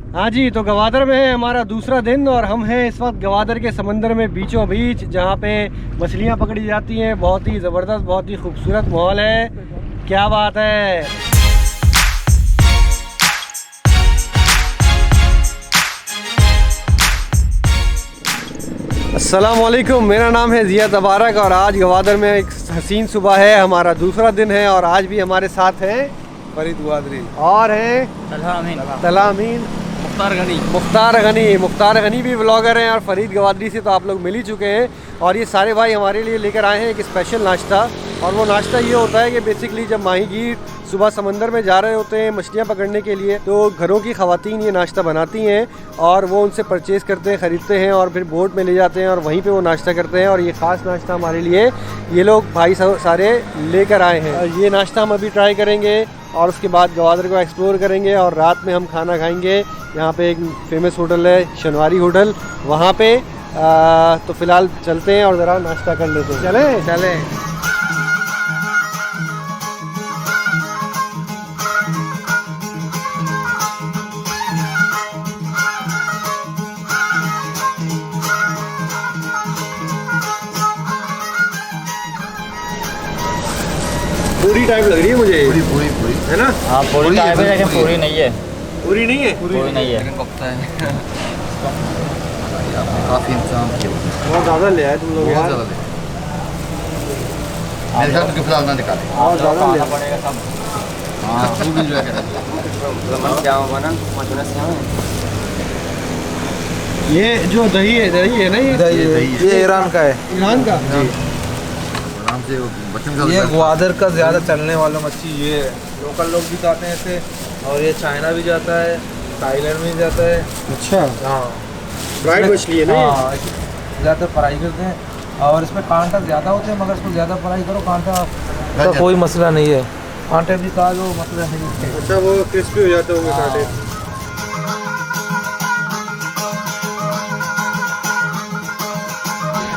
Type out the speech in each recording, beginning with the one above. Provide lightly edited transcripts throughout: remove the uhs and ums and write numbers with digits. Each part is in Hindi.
हाँ जी, तो गवादर में है हमारा दूसरा दिन और हम हैं इस वक्त गवादर के समंदर में बीचों बीच, जहाँ पे मछलियाँ पकड़ी जाती हैं। बहुत ही ज़बरदस्त, बहुत ही खूबसूरत माहौल है। क्या बात है। अस्सलाम वालेकुम, मेरा नाम है ज़िया तबारक और आज गवादर में एक हसीन सुबह है। हमारा दूसरा दिन है और आज भी हमारे साथ हैं फरीद गुआदरी और हैं तला अमीन, मुख्तार गनी भी व्लॉगर हैं और फरीद गवादरी से तो आप लोग मिल ही चुके हैं। और ये सारे भाई हमारे लिए लेकर आए हैं एक स्पेशल नाश्ता, और वो नाश्ता ये होता है कि बेसिकली जब माहीगीर सुबह समंदर में जा रहे होते हैं मछलियाँ पकड़ने के लिए, तो घरों की ख़वातीन ये नाश्ता बनाती हैं और वो उनसे परचेज़ करते हैं, ख़रीदते हैं और फिर बोट में ले जाते हैं और वहीं पे वो नाश्ता करते हैं। और ये ख़ास नाश्ता हमारे लिए ये लोग भाई सारे लेकर आए हैं। ये नाश्ता हम अभी ट्राई करेंगे और उसके बाद गवादर को एक्सप्लोर करेंगे और रात में हम खाना खाएंगे। यहाँ पे एक फेमस होटल है शनवारी होटल, वहाँ पे तो फ़िलहाल चलते हैं और ज़रा नाश्ता कर लेते हैं। चलें। पूरी टाइप लग रही है मुझे। पूरी है ना? हाँ पूरी टाइप है, लेकिन पूरी नहीं है। पूरी नहीं है? पूरी नहीं है, लेकिन कोफ्ता है। काफ़ी इंतजाम किया, बहुत ज़्यादा ले आए तुम लोग यार। बहुत ज़्यादा मेरे ख्याल से फिलहाल ना निकाले, बहुत ज़्यादा ले आए। पड़ेगा सब। हाँ वो भी जो है क्या होगा ना, ये जो दही है ना, ये ईरान का है। ईरान का जी। आराम से बच्चों के ये साथ ग्वादर का ज़्यादा चलने वाला मच्छी ये है। लोकल लोग भी खाते हैं इसे, और ये चाइना भी जाता है, थाईलैंड में जाता है। अच्छा, हाँ फ्राइड मछली है ना ये? हाँ, ज़्यादा फ्राई करते हैं और इसमें कांटा ज़्यादा होते हैं, मगर इसको ज़्यादा फ्राई करो कांटा का कोई मसला नहीं है। कांटे भी खा लो, मसला नहीं है। अच्छा, वो क्रिस्पी हो जाते होंगे कांटे।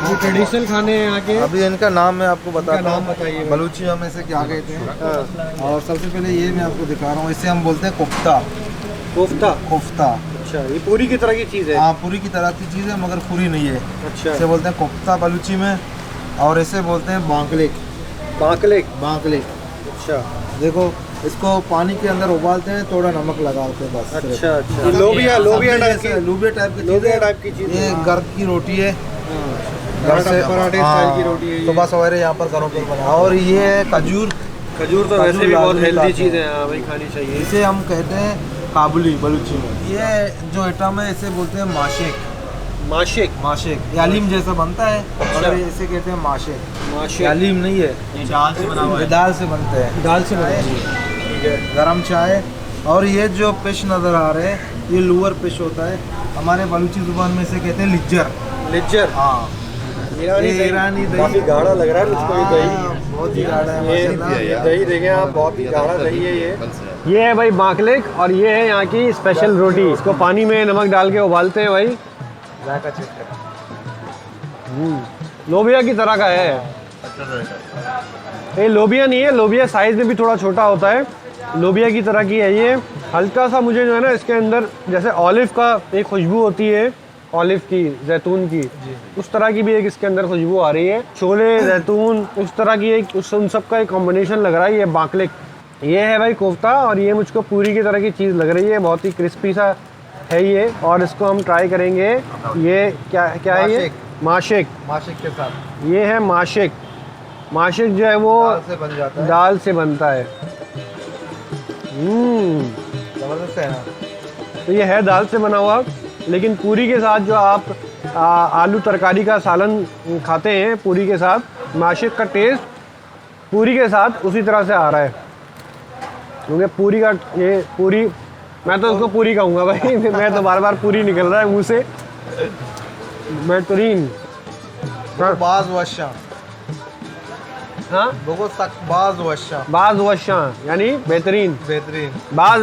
ये ट्रेडिशनल खाने हैं यहाँ के। अभी इनका नाम मैं आपको बताता इनका नाम हूँ। बताइए। बलूची हम इसे क्या कहते हैं, हाँ, और सबसे पहले ये मैं आपको दिखा रहा हूँ। इसे हम बोलते हैं कोफ्ता। कोफ्ता। अच्छा, ये पूरी की तरह की चीज़ है। हाँ पूरी की तरह की चीज़ है, मगर पूरी नहीं है। अच्छा, इसे बोलते हैं कोफ्ता बलूची में, और इसे बोलते हैं बांकलेक। बांकलेक। अच्छा देखो, इसको पानी के अंदर उबालते हैं, थोड़ा नमक लगाते हैं बस। अच्छा अच्छा, लोबिया टाइप की, लोबिया टाइप की चीज़ है। ये गर्द की रोटी है। पराठे स्टाइल की रोटी है ये। सुबह सवेरे यहाँ पर घरों पर बना। और ये है खजूर। खजूर तो वैसे भी बहुत हेल्दी चीज़ है, हाँ भाई खानी चाहिए। इसे हम कहते हैं काबुली बलूची में। ये जो आइटम है इसे बोलते हैं माशेक। ये अलीम जैसा बनता है, और इसे कहते हैं माशेक। ये अलीम नहीं है, चाल से बना हुआ है। दाल से बनते हैं। दाल से बनाई गरम चाय। और ये जो फिश नज़र आ रहे हैं, ये लोअर फिश होता है। हमारे बलूची जुबान में इसे कहते हैं लिज्जर। हाँ, ईरानी दही। काफी गाढ़ा लग रहा है मुझको ये दही। हाँ, बहुत ही गाढ़ा है ये माशाल्लाह। दही देखें आप, बहुत ही गाढ़ा दही है ये है भाई बांकलेक, और ये है यहाँ की स्पेशल रोटी। इसको पानी में नमक डाल के उबालते हैं भाई। जायका चेक करें। लोबिया की तरह का है ये। लोबिया नहीं है, लोबिया साइज में भी थोड़ा छोटा होता है। लोबिया की तरह की है ये। हल्का सा मुझे जो है ना इसके अंदर जैसे ऑलिव का एक खुशबू होती है, ऑलिव की, जैतून की, उस तरह की भी एक इसके अंदर खुशबू आ रही है। छोले, जैतून, उस तरह की एक उन सब का एक कॉम्बिनेशन लग रहा है ये बांकलेक। ये है भाई कोफ्ता, और ये मुझको पूरी की तरह की चीज़ लग रही है। बहुत ही क्रिस्पी सा है ये, और इसको हम ट्राई करेंगे। ये क्या है ये? माशेक के साथ ये है माशेक जो है वो दाल से बन जाता है। दाल से बनता है। जबरदस्त है ना। तो ये है दाल से बना हुआ, लेकिन पूरी के साथ जो आप आलू तरकारी का सालन खाते हैं पूरी के साथ, माशेक का टेस्ट पूरी के साथ उसी तरह से आ रहा है। क्योंकि पूरी मैं तो उसको पूरी कहूँगा भाई। मैं तो बार बार पूरी निकल रहा है मुँह से। बेहतरीन। बाज वशा। हाँ, बाज वशा यानी बेहतरीन। बेहतरीन। बाज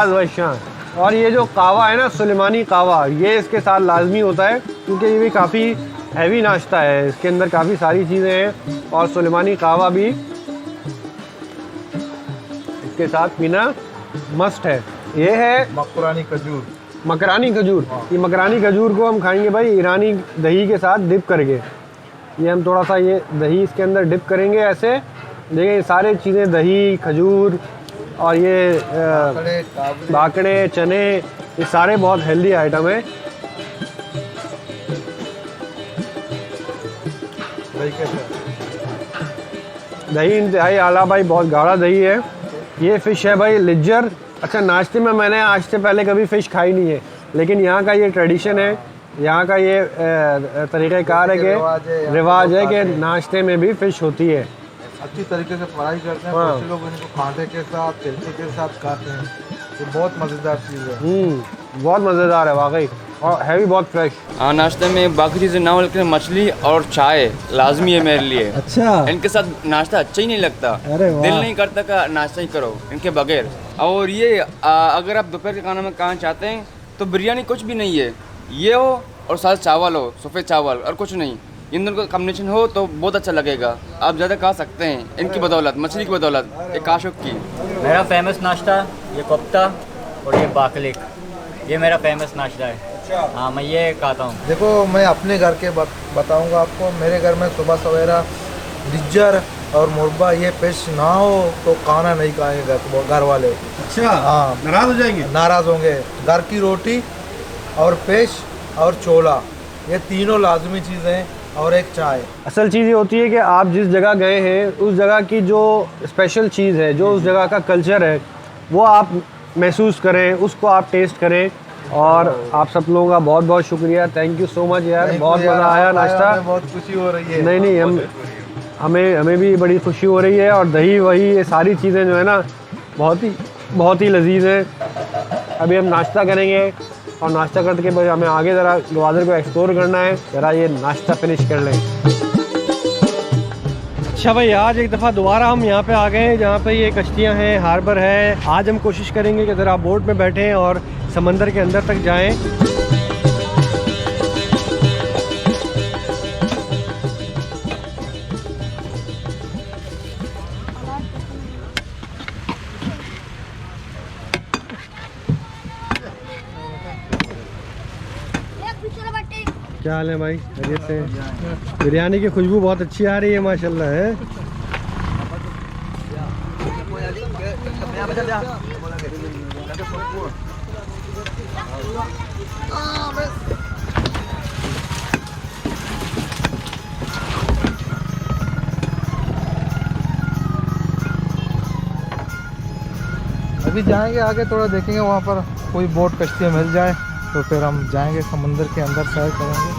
वशा। और ये जो कावा है ना, सुलेमानी कावा, ये इसके साथ लाजमी होता है, क्योंकि ये भी काफ़ी हैवी नाश्ता है। इसके अंदर काफ़ी सारी चीज़ें हैं, और सुलेमानी कावा भी इसके साथ पीना मस्ट है। ये है मकरानी खजूर। मकरानी खजूर, ये मकरानी खजूर को हम खाएंगे भाई ईरानी दही के साथ डिप करके। ये हम थोड़ा सा ये दही इसके अंदर डिप करेंगे ऐसे। देखिए ये सारी चीज़ें दही, खजूर और ये बाकड़े, चने, ये सारे बहुत हेल्दी आइटम है। दही इंतहाई आला भाई, बहुत गाढ़ा दही है। ये फ़िश है भाई लिज्जर। अच्छा, नाश्ते में मैंने आज से पहले कभी फ़िश खाई नहीं है, लेकिन यहाँ का ये ट्रेडिशन है, यहाँ का ये तरीक़ाकार है कि रिवाज है कि नाश्ते में भी फ़िश होती है। अच्छी तरीके से फ्राई करते हैं। कुछ लोग इनको कांटे के साथ, तिलके के साथ खाते हैं। ये बहुत मज़ेदार चीज़ है। बहुत मज़ेदार है वाकई, और है भी बहुत फ्रेश। हाँ, नाश्ते में बाकी चीज़ें ना हो, लेकिन मछली और चाय लाजमी है मेरे लिए। अच्छा, इनके साथ नाश्ता अच्छा ही नहीं लगता। अरे वाह। दिल नहीं करता का नाश्ता ही करो इनके बगैर। और ये अगर आप दोपहर के खाने में खाना चाहते हैं तो बिरयानी कुछ भी नहीं है, ये हो और साथ चावल हो, सफ़ेद चावल और कुछ नहीं, इन दोनों का कॉम्बिनेशन हो तो बहुत अच्छा लगेगा। आप ज़्यादा खा सकते हैं इनकी बदौलत, मछली की बदौलत, एक काशुक की। मेरा फेमस नाश्ता ये कोफ्ता और ये बाकलिक, ये मेरा फेमस नाश्ता है। हाँ, मैं ये खाता हूँ। देखो, मैं अपने घर के बताऊंगा आपको। मेरे घर में सुबह सवेरा लिज्जर और मुर्गा ये फिश ना हो तो खाना नहीं खाएंगे घर वाले। अच्छा, हाँ, नाराज़ हो जाएंगे। नाराज़ होंगे। घर की रोटी और फिश और छोला, ये तीनों लाजमी चीज़ें, और एक चाय। असल चीज़ ये होती है कि आप जिस जगह गए हैं उस जगह की जो स्पेशल चीज़ है, जो उस जगह का कल्चर है, वो आप महसूस करें, उसको आप टेस्ट करें। और आप सब लोगों का बहुत बहुत शुक्रिया, थैंक यू सो मच यार, बहुत मज़ा आया नाश्ता। बहुत खुशी हो रही है। नहीं, हमें भी बड़ी खुशी हो रही है। और दही वही ये सारी चीज़ें जो है ना बहुत ही लजीज है। अभी हम नाश्ता करेंगे और नाश्ता करके भाई हमें आगे ज़रा ग्वादर को एक्सप्लोर करना है, ज़रा ये नाश्ता फिनिश कर लें। अच्छा भाई, आज एक दफ़ा दोबारा हम यहाँ पे आ गए हैं जहाँ पे ये कश्तियाँ हैं, हार्बर है। आज हम कोशिश करेंगे कि ज़रा बोट में बैठें और समंदर के अंदर तक जाएं। क्या हाल है भाई, खैरियत से? बिरयानी की खुशबू बहुत अच्छी आ रही है माशाल्लाह है। अभी जाएंगे आगे, थोड़ा देखेंगे वहाँ पर कोई बोट कश्ती मिल जाए तो फिर हम जाएंगे समुंदर के अंदर, सैर करेंगे।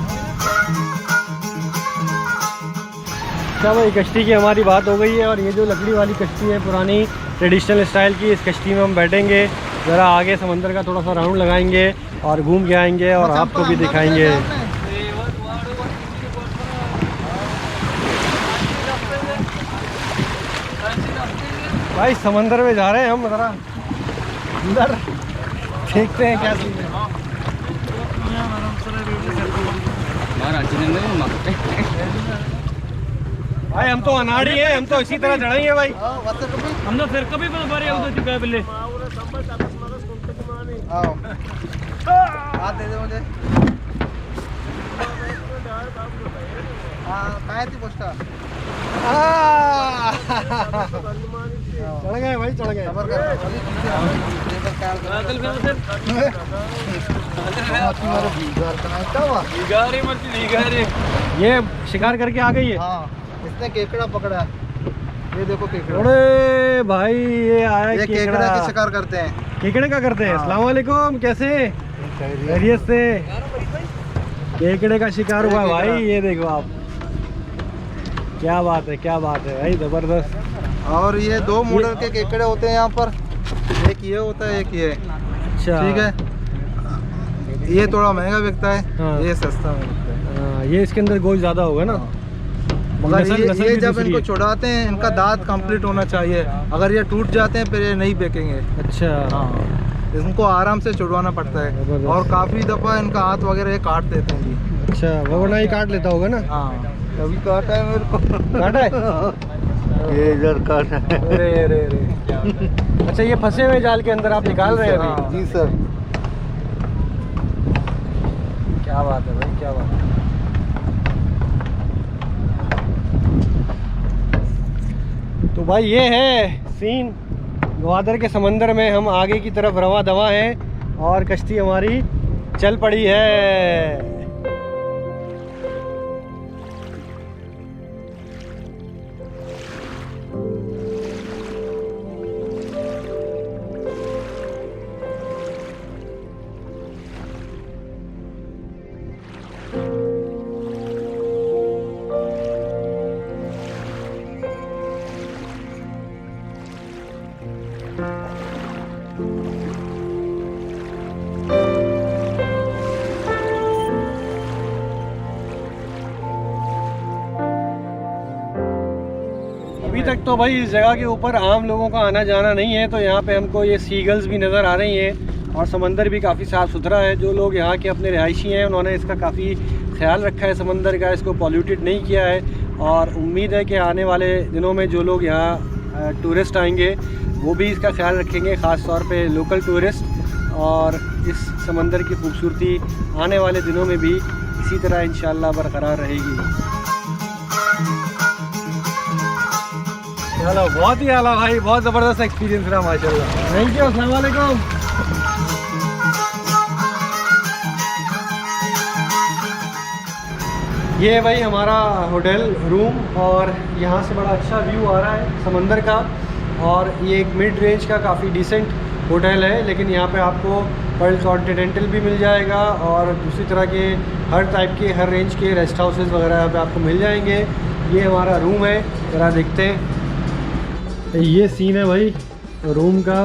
अच्छा भाई, कश्ती की हमारी बात हो गई है और ये जो लकड़ी वाली कश्ती है पुरानी ट्रेडिशनल स्टाइल की, इस कश्ती में हम बैठेंगे, ज़रा आगे समंदर का थोड़ा सा राउंड लगाएंगे और घूम के आएंगे और आपको भी दिखाएंगे। भाई समंदर में जा रहे हैं हम, ज़रा अंदर देखते हैं क्या सीन है। भाई हम तो अनाड़ी हैं, हम तो इसी तरह चढ़ेंगे भाई। हम तो फिर कभी बारे उधर चुका है बिल्ले। हाथ दे दे मुझे। काय थी पोस्टा? चढ़ गए भाई, चढ़ गए। ये शिकार करके आ गई है। हाँ, इसने केकड़ा पकड़ा है, ये देखो केकड़ा। अरे भाई, ये आया ये केकड़ा की शिकार करते हैं। केकड़े का करते हैं। अस्सलाम वालेकुम, कैसे? खैरियत से? केकड़े का शिकार हुआ भाई, ये देखो आप, क्या बात है, क्या बात है भाई, ज़बरदस्त। और ये दो मॉडल के केकड़े होते हैं यहाँ पर, एक ये होता है, एक ये। अच्छा, ठीक है, ये थोड़ा महंगा बिकता है। हाँ। ये सस्ता बिकता है। हाँ, ये इसके अंदर गोश्त ज़्यादा होगा ना। मगर नस्ल ये भी जब दूसरी इनको है। छुड़ाते हैं, इनका दांत कंप्लीट होना चाहिए। अगर ये टूट जाते हैं फिर ये नहीं बिकेंगे। अच्छा, हाँ, इनको आराम से छुड़वाना पड़ता है। जबरदस्त। और काफ़ी दफ़ा इनका हाथ वगैरह ये काट देते हैं जी। अच्छा, वो वरना ही काट लेता होगा ना। हाँ, कभी काटा है मेरे को। काटा है? ये इधर काटा है। अरे अरे अरे। अच्छा, ये फंसे हुए जाल के अंदर आप निकाल रहे हैं अभी? जी सर। तो भाई ये है सीन गवादर के समंदर में। हम आगे की तरफ रवा दवा हैं और कश्ती हमारी चल पड़ी है। अभी तक तो भाई इस जगह के ऊपर आम लोगों का आना जाना नहीं है, तो यहाँ पे हमको ये सीगल्स भी नज़र आ रही हैं और समंदर भी काफ़ी साफ़ सुथरा है। जो लोग यहाँ के अपने रिहायशी हैं उन्होंने इसका काफ़ी ख्याल रखा है समंदर का, इसको पॉल्यूटेड नहीं किया है। और उम्मीद है कि आने वाले दिनों में जो लोग यहाँ टूरिस्ट आएंगे वो भी इसका ख्याल रखेंगे, ख़ास तौर पे लोकल टूरिस्ट। और इस समंदर की खूबसूरती आने वाले दिनों में भी इसी तरह इंशाअल्लाह बरकरार रहेगी। चलो बहुत ही आला भाई, बहुत ज़बरदस्त एक्सपीरियंस रहा माशाल्लाह। थैंक यू, अस्सलाम वालेकुम। ये है भाई हमारा होटल रूम और यहाँ से बड़ा अच्छा व्यू आ रहा है समंदर का। और ये एक मिड रेंज का काफ़ी डिसेंट होटल है, लेकिन यहाँ पे आपको पर्ल कॉन्टिनेंटल भी मिल जाएगा और दूसरी तरह के हर टाइप के हर रेंज के रेस्ट हाउसेस वगैरह यहाँ पे आपको मिल जाएंगे। ये हमारा रूम है, ज़रा देखते हैं। ये सीन है भाई रूम का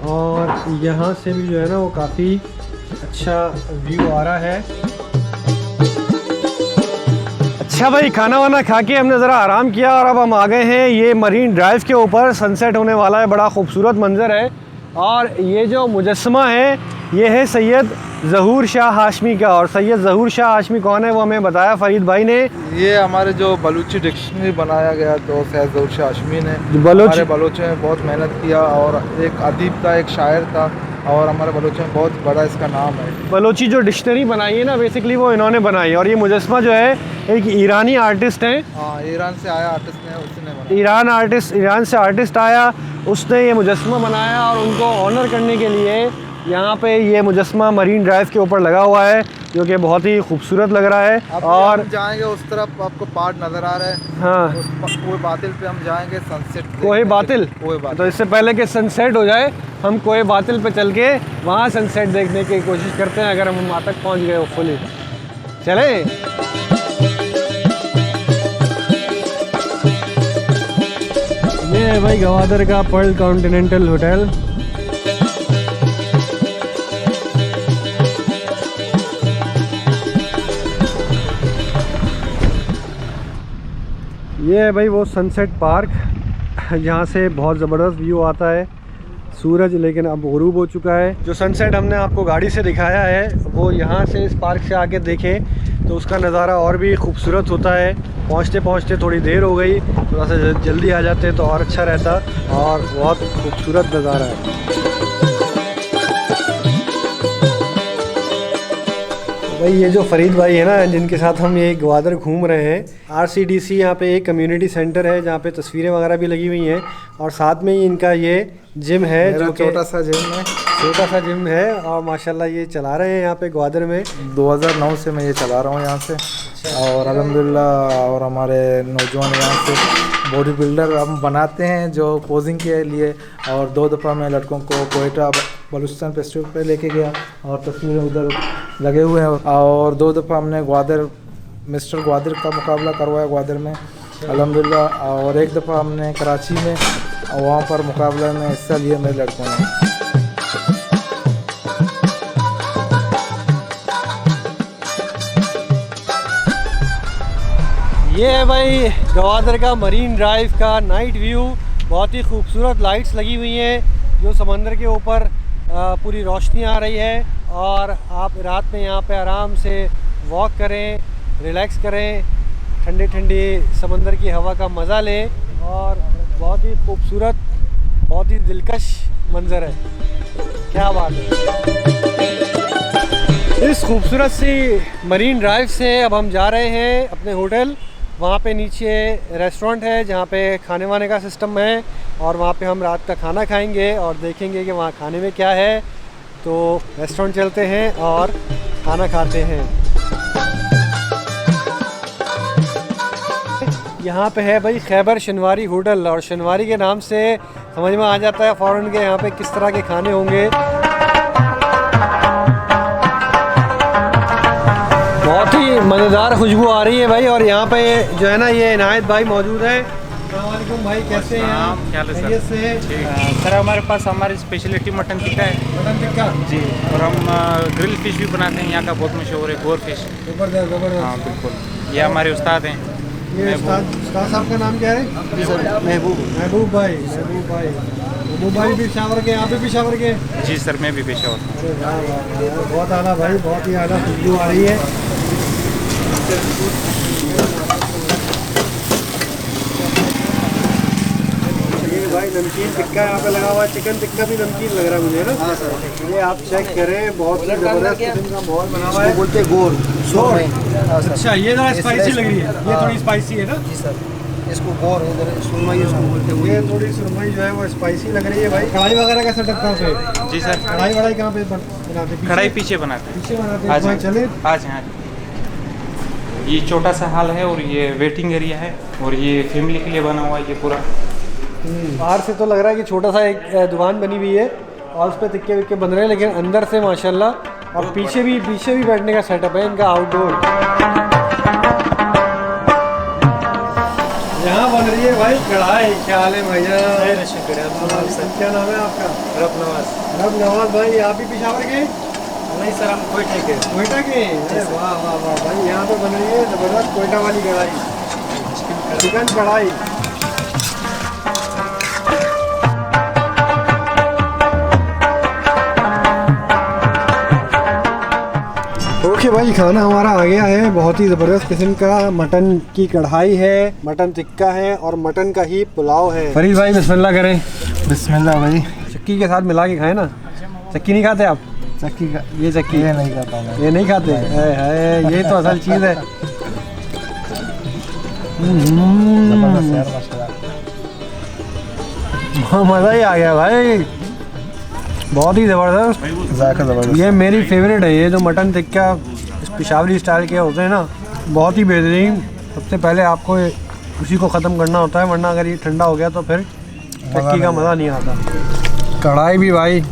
और यहाँ से भी जो है ना वो काफ़ी अच्छा व्यू आ रहा है। अच्छा भाई, खाना वाना खा के हमने ज़रा आराम किया और अब हम आ गए हैं ये मरीन ड्राइव के ऊपर। सनसेट होने वाला है, बड़ा खूबसूरत मंज़र है। और ये जो मुजस्समा है ये है सैयद ज़हूर शाह हाशमी का। और सैयद ज़हूर शाह हाशमी कौन है वो हमें बताया फरीद भाई ने। ये हमारे जो बलूची डिक्शनरी बनाया गया तो सैयद ज़हूर शाह हाशमी ने। हमारे बलोच ने बहुत मेहनत किया और एक अदीब था, एक शायर था और हमारे बलोच में बहुत बड़ा इसका नाम है। बलोची जो डिक्शनरी बनाई है ना बेसिकली वो इन्होंने बनाई। और ये मुजस्समा जो है एक ईरानी आर्टिस्ट है। हाँ, ईरान से आया आर्टिस्ट ने, उसने बनाया। ईरान से आर्टिस्ट आया, उसने ये मुजस्समा बनाया और उनको ऑनर करने के लिए यहाँ पे ये मुजस्समा मरीन ड्राइव के ऊपर लगा हुआ है, जो कि बहुत ही खूबसूरत लग रहा है। और जाएंगे उस तरफ आपको पहाड़ नज़र आ रहा है। हाँ, कोई बातिल पे हम जाएंगे सनसेट। कोई बातिल? तो इससे पहले कि सनसेट हो जाए हम कोई बातिल पे चल के वहाँ सनसेट देखने की कोशिश करते हैं, अगर हम वहाँ तक पहुँच गए फुली। चले ये है भाई गवादर का पर्ल कॉन्टिनेंटल होटल। ये है भाई वो सनसेट पार्क, यहाँ से बहुत ज़बरदस्त व्यू आता है सूरज, लेकिन अब गुरूब हो चुका है। जो सनसेट हमने आपको गाड़ी से दिखाया है वो यहाँ से इस पार्क से आके देखें तो उसका नज़ारा और भी खूबसूरत होता है। पहुँचते पहुँचते थोड़ी देर हो गई, थोड़ा सा जल्दी आ जाते तो और अच्छा रहता। और बहुत खूबसूरत नज़ारा है। भाई ये जो फरीद भाई है ना जिनके साथ हम ये ग्वादर घूम रहे हैं, RCDC यहाँ पे एक कम्युनिटी सेंटर है जहाँ पे तस्वीरें वगैरह भी लगी हुई हैं और साथ में ही इनका ये जिम है, जो छोटा सा जिम है और माशाल्लाह ये चला रहे हैं यहाँ पे ग्वादर में। 2009 से मैं ये चला रहा हूँ यहाँ से। और अल्हम्दुलिल्लाह, और हमारे नौजवान यहाँ से बॉडी बिल्डर हम बनाते हैं जो पोजिंग के लिए। और 2 दफ़ा मैं लड़कों को कोयटा बलूचिस्तान फेस्टिवल पे लेके गया और तस्वीरें उधर लगे हुए हैं। और 2 दफ़ा हमने ग्वादर मिस्टर ग्वादर का मुकाबला करवाया ग्वादर में अल्हम्दुलिल्लाह। और 1 दफ़ा हमने कराची में वहाँ पर मुकाबला में हिस्सा लिया मेरे लड़कों ने। ये है भाई गवादर का मरीन ड्राइव का नाइट व्यू। बहुत ही खूबसूरत लाइट्स लगी हुई हैं जो समंदर के ऊपर पूरी रोशनी आ रही है। और आप रात में यहाँ पे आराम से वॉक करें, रिलैक्स करें, ठंडे ठंडे समंदर की हवा का मज़ा लें। और बहुत ही खूबसूरत, बहुत ही दिलकश मंज़र है, क्या बात है। इस खूबसूरत सी मरीन ड्राइव से अब हम जा रहे हैं अपने होटल वहाँ पे नीचे रेस्टोरेंट है जहाँ पे खाने वाने का सिस्टम है, और वहाँ पे हम रात का खाना खाएंगे और देखेंगे कि वहाँ खाने में क्या है। तो रेस्टोरेंट चलते हैं और खाना खाते हैं। यहाँ पे है भाई खैबर शनवारी होटल, और शनवारी के नाम से समझ में आ जाता है फ़ौरन के यहाँ पे किस तरह के खाने होंगे। बहुत ही मज़ेदार खुशबू आ रही है भाई। और यहाँ पे जो है ना ये इनायत भाई मौजूद है। अस्सलाम वालेकुम भाई, कैसे हैं आप? क्या हाल है खैरियत से? सर हमारे पास हमारी स्पेशलिटी मटन टिक्का है। मटन टिक्का जी, और हम ग्रिल फिश भी बनाते हैं, यहाँ का बहुत मशहूर है गोर फिश। ज़बरदस्त ज़बरदस्त। हाँ बिल्कुल, ये हमारे उस्ताद हैं। ये उस्ताद साहब का नाम क्या है? जी सर, महबूब महबूब भाई पेशावर के, आप भी पेशावर के? जी सर, मैं भी पेशा हूँ। अरे वाह वाह वाह, बहुत आला भाई, बहुत ही आला खुशबू आ रही है। ये भाई नमकीन टिक्का यहाँ पे लगा हुआ है, चिकन टिक्का भी नमकीन लग रहा है मुझे ना। हाँ सर, ये आप चेक करें, बहुत ही ज़बरदस्त किस्म का माहौल बना हुआ है। बोलते गोल गोल? हाँ सर। अच्छा, ये ज़रा स्पाइसी लग रही है, ये हाँ। थोड़ी स्पाइसी है ना? जी सर, इसको गोर इधर सुरमई इसको बोलते हैं। ये थोड़ी सुरमई जो है वो स्पाइसी लग रही है भाई। कढ़ाई वगैरह का सेटअप कहाँ पे? जी सर, कढ़ाई वढ़ाई कहाँ पे बनाते हैं? कढ़ाई पीछे बनाते हैं। पीछे बनाते आज हैं। चले आज यहाँ ये छोटा सा हॉल है और ये वेटिंग एरिया है, और ये फैमिली के लिए बना हुआ है ये पूरा। बाहर से तो लग रहा है कि छोटा सा एक दुकान बनी हुई है और उस पर तिक्के विक्के बन रहे हैं, लेकिन अंदर से माशाल्लाह। और पीछे भी बैठने का सेटअप है इनका आउटडोर। यहाँ बन रही है भाई कढ़ाई। क्या हाल है भैया? क्या नाम है आपका? रब नवाज भाई, आप भी पेशावर के? नहीं सर, हम कोयटे के। कोयटा के? अरे वाह वाह वाह भाई, यहाँ पे बन रही है ज़बरदस्त कोयटा वाली कढ़ाई, चिकन कढ़ाई। ओके भाई, खाना हमारा आ गया है। बहुत ही ज़बरदस्त किस्म का मटन की कढ़ाई है, मटन टिक्का है और मटन का ही पुलाव है। फरीद भाई बिस्मिल्लाह करें। बिस्मिल्लाह भाई। चक्की के साथ मिला के खाएं ना। चक्की नहीं खाते आप? चक्की का ये चक्की ये नहीं खाता मैं। ये नहीं खाते? है ये तो असल चीज़ है। जबरदस्त यार, माशाल्लाह। मज़ा ही आ गया भाई, बहुत ही ज़बरदस्त, जायका जबरदस्त। ये मेरी फेवरेट है। ये जो मटन टिक्का पेशावरी स्टाइल के होते हैं ना, बहुत ही बेहतरीन। सबसे पहले आपको उसी को ख़त्म करना होता है, वरना अगर ये ठंडा हो गया तो फिर चक्की का मज़ा नहीं आता। कढ़ाई भी भाई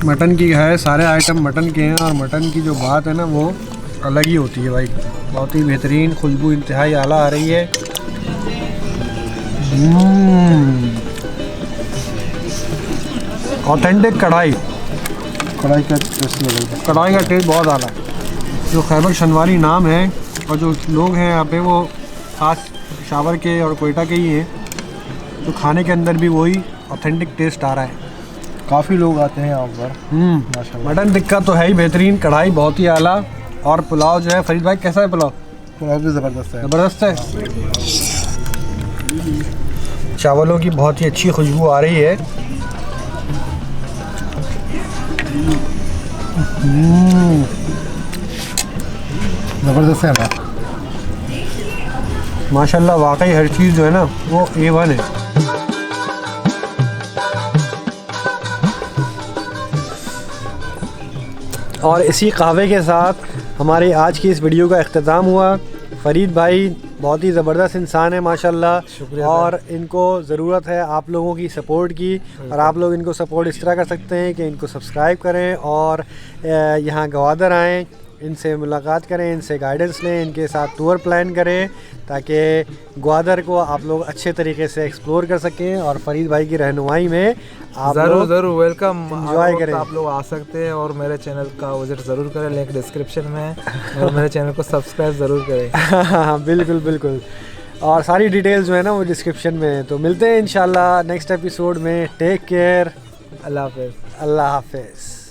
मटन की है, सारे आइटम मटन के हैं, और मटन की जो बात है ना वो अलग ही होती है भाई। बहुत ही बेहतरीन, खुशबू इंतहाई आला आ रही है। ऑथेंटिक कढ़ाई कढ़ाई का टेस्ट जबरदस्त। कढ़ाई का टेस्ट बहुत आला है। जो खैबर शनवारी नाम है और जो लोग हैं यहाँ पे वो खास पेशावर के और कोयटा के ही हैं, तो खाने के अंदर भी वही ऑथेंटिक टेस्ट आ रहा है। काफ़ी लोग आते हैं यहाँ पर माशाल्लाह। मटन टिक्का तो है ही बेहतरीन, कढ़ाई बहुत ही आला, और पुलाव जो है फरीद भाई कैसा है पुलाव? पुलाव भी ज़बरदस्त है। ज़बरदस्त है। चावलों की बहुत ही अच्छी खुशबू आ रही है। ज़बरदस्त है ना माशाल्लाह, वाकई हर चीज़ जो है ना वो A1 है। और इसी कहवे के साथ हमारी आज की इस वीडियो का इख्तिताम हुआ। फ़रीद भाई बहुत ही ज़बरदस्त इंसान है माशाल्लाह, और इनको ज़रूरत है आप लोगों की सपोर्ट की, और आप लोग इनको सपोर्ट इस तरह कर सकते हैं कि इनको सब्सक्राइब करें और यहाँ गवादर आएँ, इनसे मुलाकात करें, इनसे गाइडेंस लें, इनके साथ टूर प्लान करें, ताकि ग्वादर को आप लोग अच्छे तरीके से एक्सप्लोर कर सकें, और फ़रीद भाई की रहनुमाई में आप लोग ज़रूर वेलकम एंजॉय करें। आप लोग आ सकते हैं, और मेरे चैनल का विजिट ज़रूर करें, लिंक डिस्क्रिप्शन में है, और मेरे चैनल को सब्सक्राइब ज़रूर करें। हाँ बिल्कुल बिल्कुल, और सारी डिटेल्स जो है ना वो डिस्क्रिप्शन में है। तो मिलते हैं इंशाल्लाह नेक्स्ट एपिसोड में। टेक केयर, अल्लाह हाफ़िज़। अल्लाह हाफिज़।